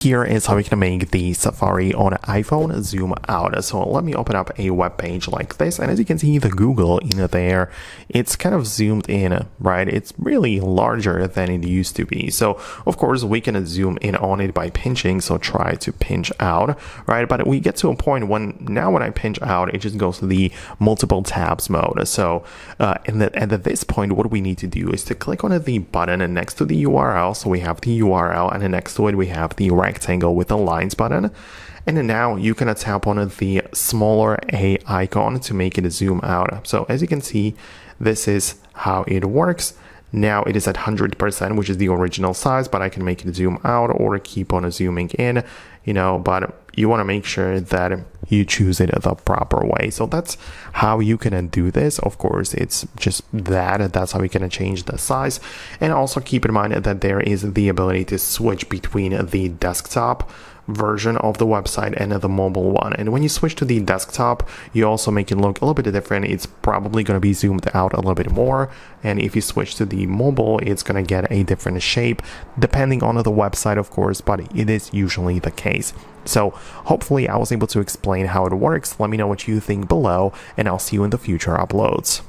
Here is how you can make the Safari on iPhone zoom out. So let me open up a web page like this, and as you can see, the Google in there, it's kind of zoomed in, right? It's really larger than it used to be. So of course we can zoom in on it by pinching. So try to pinch out, right? But we get to a point when I pinch out, it just goes to the multiple tabs mode. So and at this point, what we need to do is to click on the button next to the URL. So we have the URL, and then next to it we have the rectangle with the lines button, and then now you can tap on the smaller A icon to make it zoom out. So as you can see, this is how it works. Now it is at 100%, which is the original size, but I can make it zoom out or keep on zooming in, but you want to make sure that you choose it the proper way. So that's how you can do this. Of course, it's just that's how you can change the size. And also keep in mind that there is the ability to switch between the desktop version of the website and the mobile one. And when you switch to the desktop, you also make it look a little bit different. It's probably going to be zoomed out a little bit more. And if you switch to the mobile, it's going to get a different shape depending on the website, of course, but it is usually the case. So hopefully I was able to explain how it works. Let me know what you think below, and I'll see you in the future uploads.